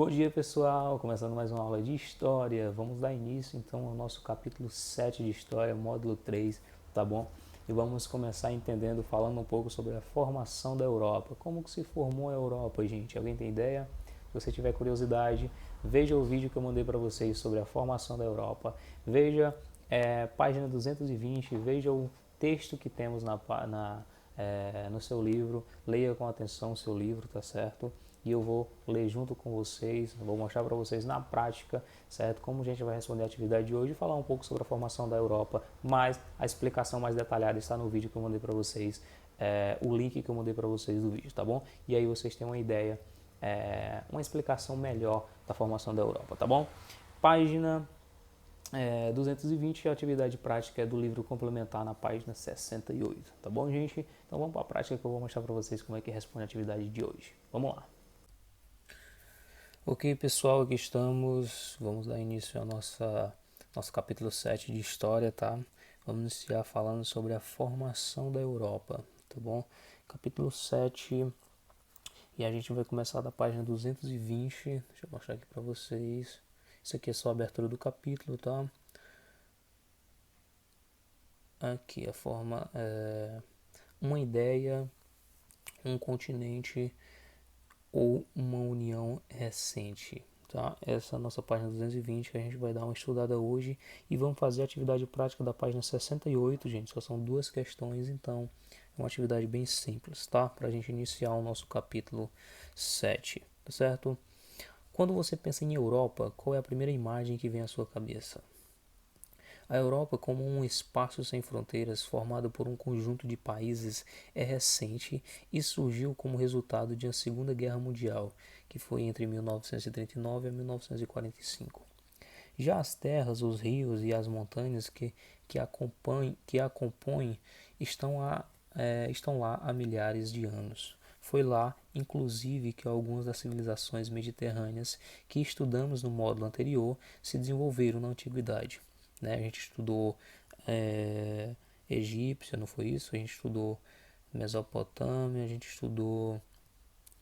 Bom dia, pessoal! Começando mais uma aula de História. Vamos dar início então ao nosso capítulo 7 de História, módulo 3, tá bom? E vamos começar entendendo, falando um pouco sobre a formação da Europa. Como que se formou a Europa, gente? Alguém tem ideia? Se você tiver curiosidade, veja o vídeo que eu mandei para vocês sobre a formação da Europa. Veja página 220, veja o texto que temos no seu livro. Leia com atenção o seu livro, tá certo? E eu vou ler junto com vocês, vou mostrar para vocês na prática, certo? Como a gente vai responder a atividade de hoje e falar um pouco sobre a formação da Europa, mas a explicação mais detalhada está no vídeo que eu mandei para vocês, o link que eu mandei para vocês do vídeo, tá bom? E aí vocês têm uma ideia, uma explicação melhor da formação da Europa, tá bom? Página 220, a atividade prática é do livro complementar na página 68, tá bom, gente? Então vamos para a prática que eu vou mostrar para vocês como é que responde a atividade de hoje. Vamos lá. Ok, pessoal, aqui estamos. Vamos dar início ao nosso capítulo 7 de História, tá? Vamos iniciar falando sobre a formação da Europa, tá bom? Capítulo 7, e a gente vai começar da página 220. Deixa eu mostrar aqui para vocês. Isso aqui é só a abertura do capítulo, tá? Aqui a forma uma ideia, um continente ou uma união recente, tá? Essa é a nossa página 220 que a gente vai dar uma estudada hoje e vamos fazer a atividade prática da página 68, gente. Só são duas questões, então é uma atividade bem simples, tá? Para a gente iniciar o nosso capítulo 7, tá certo? Quando você pensa em Europa, qual é a primeira imagem que vem à sua cabeça? A Europa, como um espaço sem fronteiras formado por um conjunto de países, é recente e surgiu como resultado de uma Segunda Guerra Mundial, que foi entre 1939 e 1945. Já as terras, os rios e as montanhas que a compõem estão lá há milhares de anos. Foi lá, inclusive, que algumas das civilizações mediterrâneas que estudamos no módulo anterior se desenvolveram na antiguidade. Né? A gente estudou egípcia, não foi isso? A gente estudou Mesopotâmia, a gente estudou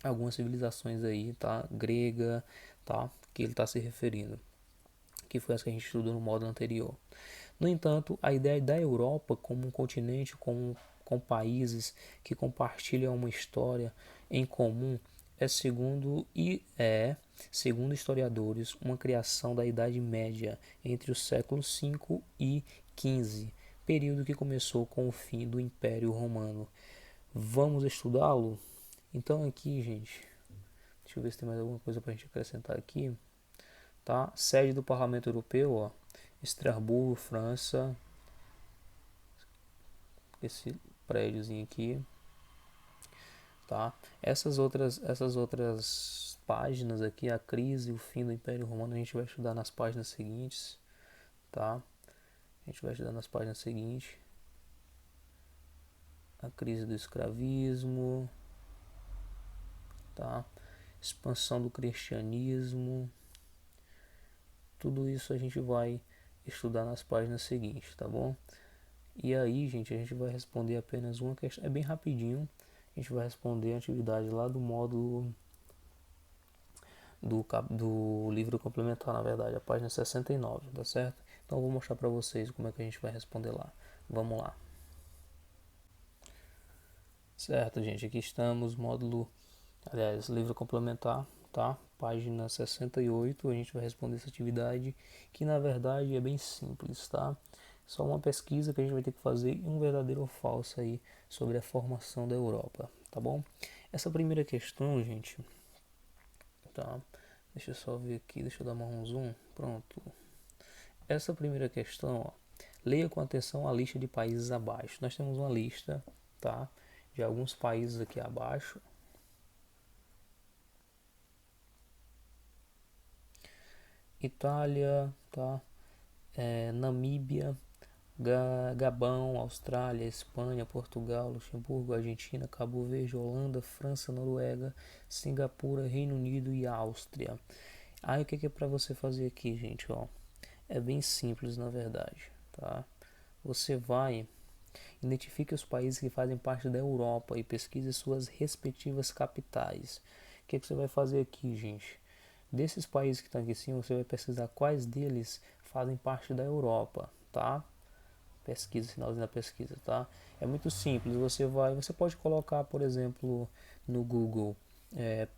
algumas civilizações aí, tá? Grega, tá? Que ele está se referindo, que foi as que a gente estudou no módulo anterior. No entanto, a ideia da Europa como um continente com países que compartilham uma história em comum segundo historiadores, uma criação da Idade Média entre os séculos 5 e 15, período que começou com o fim do Império Romano. Vamos estudá-lo? Então aqui, gente, deixa eu ver se tem mais alguma coisa para a gente acrescentar aqui. Tá? Sede do Parlamento Europeu, ó, Estrasburgo, França. Esse prédiozinho aqui, tá? Essas outras páginas aqui, a crise e o fim do Império Romano, a gente vai estudar nas páginas seguintes, tá? A gente vai estudar nas páginas seguintes. A crise do escravismo, tá? Expansão do cristianismo. Tudo isso a gente vai estudar nas páginas seguintes, tá bom? E aí, gente, a gente vai responder apenas uma questão. É bem rapidinho. A gente vai responder a atividade lá do módulo do livro complementar, na verdade, a página 69, tá certo? Então eu vou mostrar para vocês como é que a gente vai responder lá. Vamos lá. Certo, gente, aqui estamos, livro complementar, tá? Página 68, a gente vai responder essa atividade, que na verdade é bem simples, tá? Só uma pesquisa que a gente vai ter que fazer e um verdadeiro ou falso aí sobre a formação da Europa, tá bom? Essa primeira questão, gente, tá? Deixa eu só ver aqui, deixa eu dar um zoom, pronto. Essa primeira questão, ó, leia com atenção a lista de países abaixo. Nós temos uma lista, tá? De alguns países aqui abaixo. Itália, tá? Namíbia, Gabão, Austrália, Espanha, Portugal, Luxemburgo, Argentina, Cabo Verde, Holanda, França, Noruega, Singapura, Reino Unido e Áustria. Aí o que é para você fazer aqui, gente? Ó, é bem simples na verdade, tá? Você vai identifique os países que fazem parte da Europa e pesquise suas respectivas capitais. O que você vai fazer aqui, gente? Desses países que estão aqui em cima, você vai pesquisar quais deles fazem parte da Europa, tá? Pesquisa, finalzinho da pesquisa, tá? É muito simples, você pode colocar, por exemplo, no Google,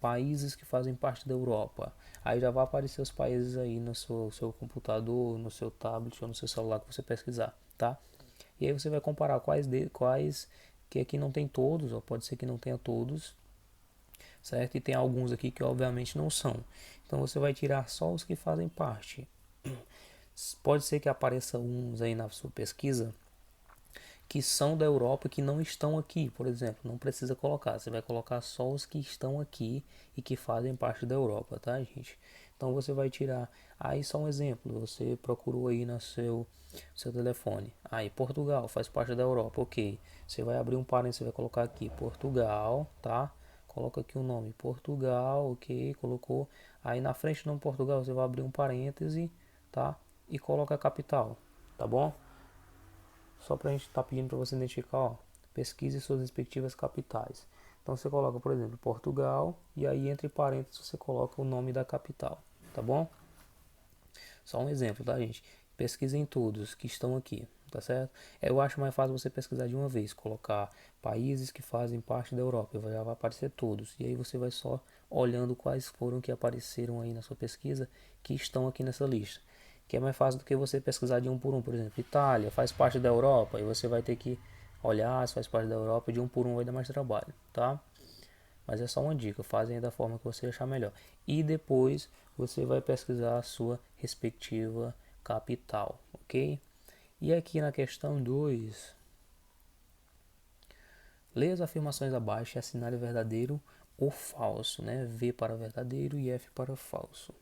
países que fazem parte da Europa. Aí já vai aparecer os países aí no seu computador, no seu tablet ou no seu celular que você pesquisar, tá? E aí você vai comparar quais que aqui não tem todos, ou pode ser que não tenha todos, certo? E tem alguns aqui que obviamente não são. Então você vai tirar só os que fazem parte. Pode ser que apareça uns aí na sua pesquisa que são da Europa que não estão aqui, por exemplo. Não precisa colocar, você vai colocar só os que estão aqui e que fazem parte da Europa, tá, gente? Então você vai tirar. Aí só um exemplo, você procurou aí no seu telefone. Aí Portugal faz parte da Europa, ok. Você vai abrir um parênteses, você vai colocar aqui Portugal, tá? Coloca aqui o nome Portugal, ok, colocou. Aí na frente do nome Portugal você vai abrir um parêntese, tá? E coloca a capital, tá bom? Só para a gente estar pedindo para você identificar, ó, pesquise suas respectivas capitais. Então você coloca, por exemplo, Portugal e aí entre parênteses você coloca o nome da capital, tá bom? Só um exemplo, tá, gente? Pesquisem todos que estão aqui, tá certo? Eu acho mais fácil você pesquisar de uma vez, colocar países que fazem parte da Europa, já vai aparecer todos. E aí você vai só olhando quais foram que apareceram aí na sua pesquisa que estão aqui nessa lista. Que é mais fácil do que você pesquisar de um por um, por exemplo, Itália faz parte da Europa, e você vai ter que olhar se faz parte da Europa, de um por um vai dar mais trabalho, tá? Mas é só uma dica, fazem da forma que você achar melhor. E depois você vai pesquisar a sua respectiva capital, ok? E aqui na questão 2, leia as afirmações abaixo e assinale verdadeiro ou falso, né? V para verdadeiro e F para falso.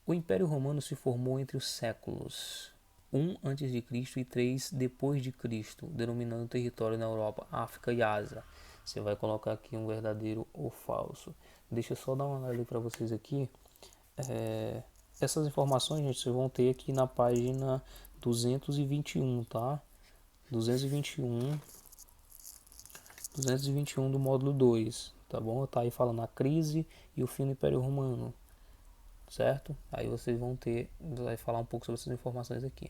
O Império Romano se formou entre os séculos 1 a.C. e 3 depois de Cristo, denominando território na Europa, África e Ásia. Você vai colocar aqui um verdadeiro ou falso. Deixa eu só dar uma olhada para vocês aqui. Essas informações, gente, vocês vão ter aqui na página 221, tá? 221, 221 do módulo 2, tá bom? Tá aí falando a crise e o fim do Império Romano, certo? Aí vocês vão ter, vai falar um pouco sobre essas informações aqui.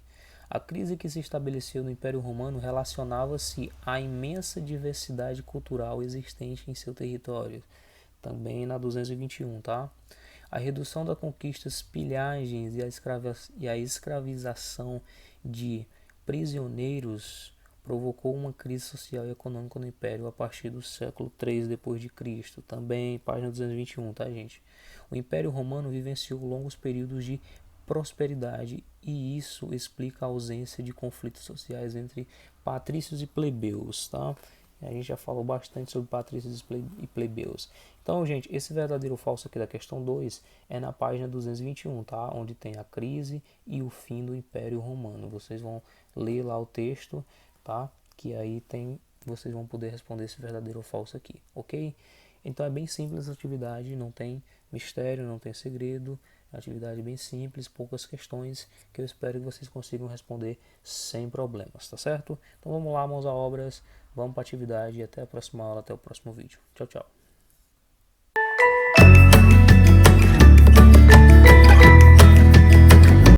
A crise que se estabeleceu no Império Romano relacionava-se à imensa diversidade cultural existente em seu território, também na 221, tá? A redução das conquistas, pilhagens e a escravização de prisioneiros provocou uma crise social e econômica no Império a partir do século 3 depois de Cristo. Também página 221, tá, gente? O Império Romano vivenciou longos períodos de prosperidade e isso explica a ausência de conflitos sociais entre patrícios e plebeus, tá? A gente já falou bastante sobre patrícios e plebeus. Então, gente, esse verdadeiro ou falso aqui da questão 2 é na página 221, tá? Onde tem a crise e o fim do Império Romano. Vocês vão ler lá o texto, tá? Que aí tem, vocês vão poder responder esse verdadeiro ou falso aqui, ok? Então é bem simples essa atividade, não tem mistério, não tem segredo. É uma atividade bem simples, poucas questões que eu espero que vocês consigam responder sem problemas, tá certo? Então vamos lá, mãos à obras, vamos para a atividade e até a próxima aula, até o próximo vídeo. Tchau, tchau.